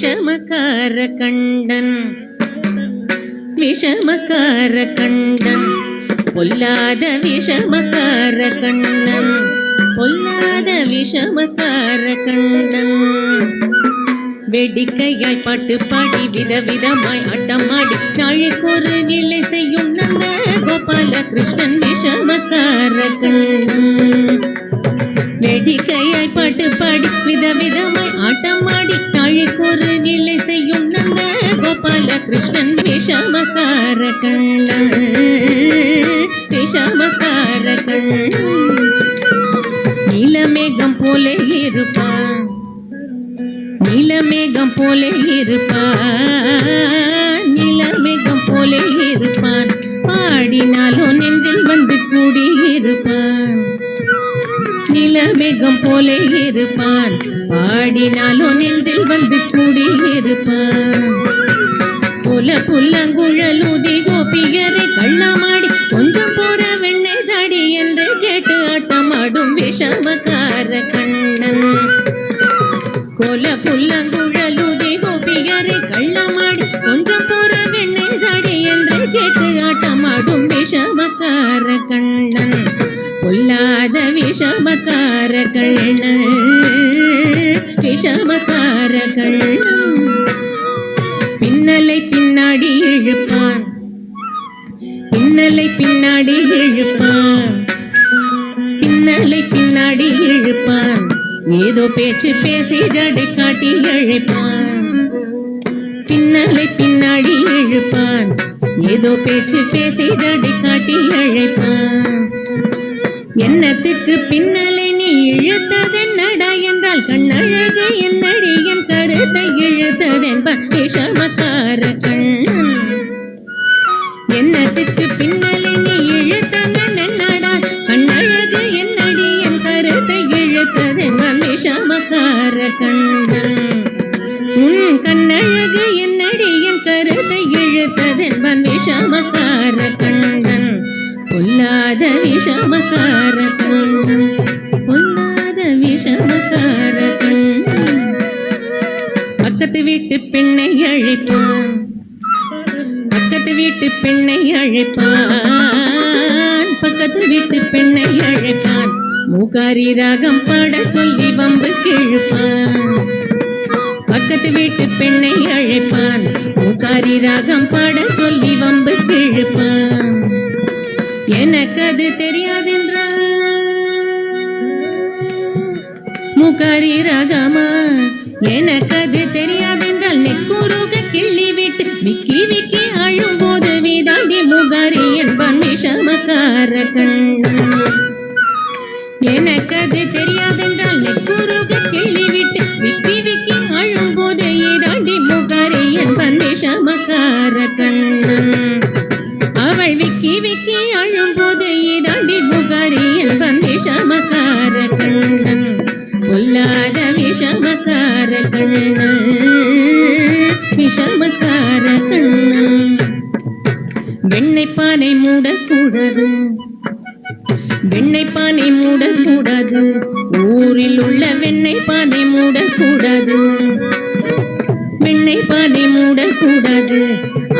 விஷமக்கார கண்டன் விஷமக்கார கண்டன் பொல்லாத விஷமக்கார கண்ணன் பொல்லாத விஷமக்கார கண்ணன் வேடிக்கையாய் பாட்டு பாடி விதவிதமாய் ஆட்டமாடி நாளைக்கொரு நிலை செய்யும் நந்த கோபால கிருஷ்ணன் விஷமக்கார கண்ணன் வேடிக்கையாய் பாட்டு பாடி விதவிதமாய் ஆட்டமாடி நாளைக்கொரு நிலை செய்யும் நந்த கோபால கிருஷ்ணன் விஷமக்கார கண்ணன் விஷமக்கார கண்ணன் நீலமேகம் போலே இருப்பான் நீலமேகம் போலே இருப்பான் நீலமேகம் போலே இருப்பான் பாடினாலும் நெஞ்சில் வந்து கூடியிருப்பான் நீலமேகம் போலே இருப்பான் பாடினாலும் நெஞ்சில் வந்து கூடியிருப்பான் புல புல்லங்குழலூதி கோபியரை கள்ளமாடி கொஞ்சம் போற வெண்ணை தாடி என்று கேட்டு ஆட்டமாடும் விஷமக்கார கண்ணன் கோல புல்லங்குழலூதி கோபியரை கள்ளமாடி கொஞ்சம் போற வெண்ணை தாடி என்று கேட்டு ஆட்டமாடும் விஷமக்கார கண்ணன் பொல்லாத விஷமக்கார கண்ணன் விஷமக்கார கண்ணன் பின்னலை பின்னாடி இழுப்பான் பின்னலை பின்னாடி இழுப்பான் பின்னலை பின்னாடி இழுப்பான் ஏதோ பேச்சு பேசி ஜடை காட்டி இழைப்பான் பின்னலை பின்னாடி இழுப்பான் ஏதோ பேச்சு பேசி ஜடை காட்டி இழைப்பான் என்னத்துக்கு பின்னலை நீ இழுத்ததென்னடா என்றால் கண்ணழகு என்னடி என் கருத்தை இழுத்ததென்பான் விஷமக்கார கண்ணன் என்னத்துக்கு பின்னலை நீ இழுத்ததென்னடா கண்ணழகு என்னடி என் கருத்தை இழுத்ததென்பான் விஷமக்கார கண்ணன் உன் கண்ணழகு என்னடி என் கருத்தை இழுத்ததென்பான் விஷமக்கார கண்ணன் பொல்லாத விஷமக்கார கண்ணன் பொல்லாத விஷமக்கார கண்ணன் பக்கத்து வீட்டு பெண்ணை அழைப்பான் பக்கத்து வீட்டு பெண்ணை அழைப்பான் பக்கத்து வீட்டு பெண்ணை அழைப்பான் மூகாரி ராகம் பாட சொல்லி வம்பு கிழுப்பான் பக்கத்து வீட்டு பெண்ணை அழைப்பான் மூகாரி ராகம் பாட சொல்லி வம்பு கிழுப்பான் எனக்கு அது தெரியாதென்றால் மூகாரி ராகமா எனக்கு அது தெரியாதென்றால் நெக்குருக கிள்ளி விட்டு விக்கி விக்கி அழும் போது வீதாண்டி மூகாரி என்பான் விஷமக்கார கண்ணன் எனக்கு அது தெரியாதென்றால் நெக்குருக கிள்ளி விட்டு விக்கி விக்கி அழும் போது ஈதாண்டி மூகாரி என்பான் விஷமக்கார கண்ணன் அவள் விக்கி விக்கி அழும் போது ஈதாண்டி மூகாரி என்பான் விஷமக்கார கண்ணன் பொல்லாத விஷமக்கார கண்ணன் விஷமக்கார கண்ணன் வெண்ணெய் பானை மூடக்கூடாது வெண்ணெய் பானை மூடக்கூடாது ஊரில் உள்ள வெண்ணெய் பானை மூடக்கூடாது வெண்ணெய் பானை மூடக்கூடாது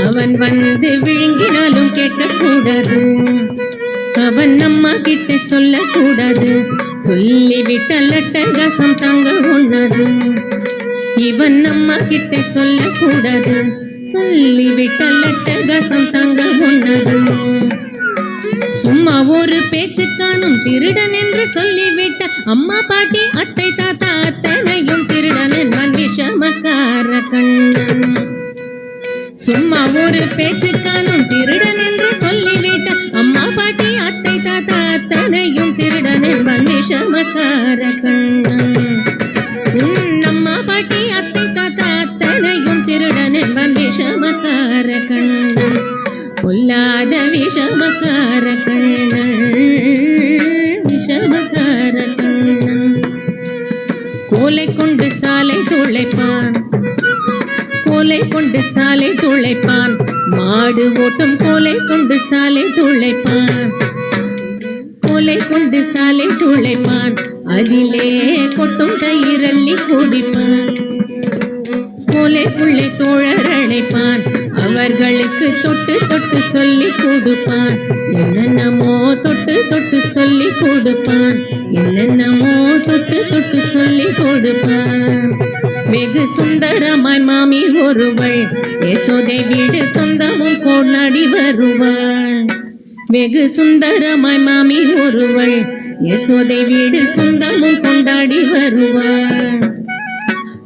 அவன் வந்து விழுங்கினாலும் கேட்கக்கூடாது அவன் அம்மா கிட்ட சொல்லக்கூடாது சொல்லிவிட்டால் அட்டகாசம் தாங்க ஒண்ணாது இவன் அம்மா கிட்ட சொல்லக்கூடாது சொல்லிவிட்டால் அட்டகாசம் தாங்க ஒண்ணாது சும்மா ஒரு பேச்சு காணும் திருடன் என்று சொல்லிவிட்ட அம்மா பாட்டி அத்தை தாத்தா அத்தனையும் திருடன் என்பான் விஷமக்கார கண்ணன் சும்மா ஒரு பேச்சு காணும் திருடன் என்று சொல்லிவிட்ட அம்மா பாட்டி அத்தை தாத்தா அத்தனையும் திருடன் என்பான் விஷமக்கார கண்ணன் உன் அம்மா பாட்டி அத்தை தாத்தா அத்தனையும் திருடன் என்பான் விஷமக்கார கண்ணன் பொல்லாத விஷமக்கார கண்ணன் விஷமக்கார கண்ணன் கோலை கொண்டு சாலை துளைப்பான் கோலை கொண்டு சாலை துளைப்பான் மாடு ஓட்டும் கோலை கொண்டு சாலை துளைப்பான் கோலை கொண்டு சாலை துளைப்பான் அதிலே கொட்டும் தயிரள்ளி குடிப்பான் சோலைக்குள்ளே தோழர் அழைப்பான், அவர்களுக்கு தொட்டு தொட்டு சொல்லி கொடுப்பான். என்னென்னமோ தொட்டு தொட்டு சொல்லி கொடுப்பான், என்னென்னமோ தொட்டு தொட்டு சொல்லி கொடுப்பான். வெகு சுந்தரமாய் மாமி ஒருவள் யசோதை வீடு சொந்தமும் கொண்டாடி வருவாள். வெகு சுந்தரமாய் மாமி ஒருவள் யசோதை வீடு சொந்தமும் கொண்டாடி வருவாள்.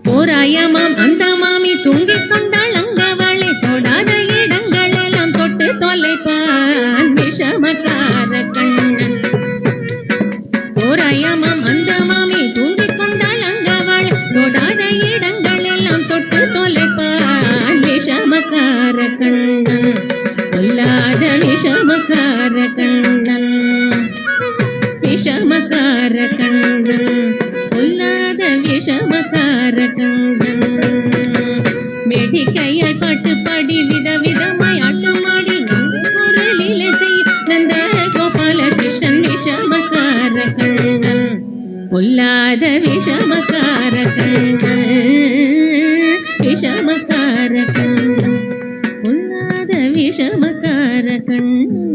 தோராயமாம் அந்த மாமி தூங்கிக் கொண்டாள் அங்கவளை, தொடாத இடங்கள் எல்லாம் தொட்டு தொலைப்பான் விஷமக்கார கண்ணன். தோராயமாம் அந்த மாமி தூங்கிக் கொண்டாள் அங்கவளை, தொடாத இடங்கள் எல்லாம் தொட்டு தொலைப்பான் விஷமக்கார கண்ணன். கொல்லாத விஷமக்கார கண்ணன், விஷமக்கார கண்ணன், கொல்லாத விஷமக்கார கண்ணன். வேடிக்கையாய் பாட்டு பாடி விதவிதமாய் ஆட்டமாடி ஒரு லீலை செய் நந்த கோபால கிருஷ்ணன் விஷமக்கார கண்ணன். கொல்லாத விஷமக்கார கண்ணன், விஷமக்கார கண்ணன், கொல்லாத விஷமக்கார கண்ணன்.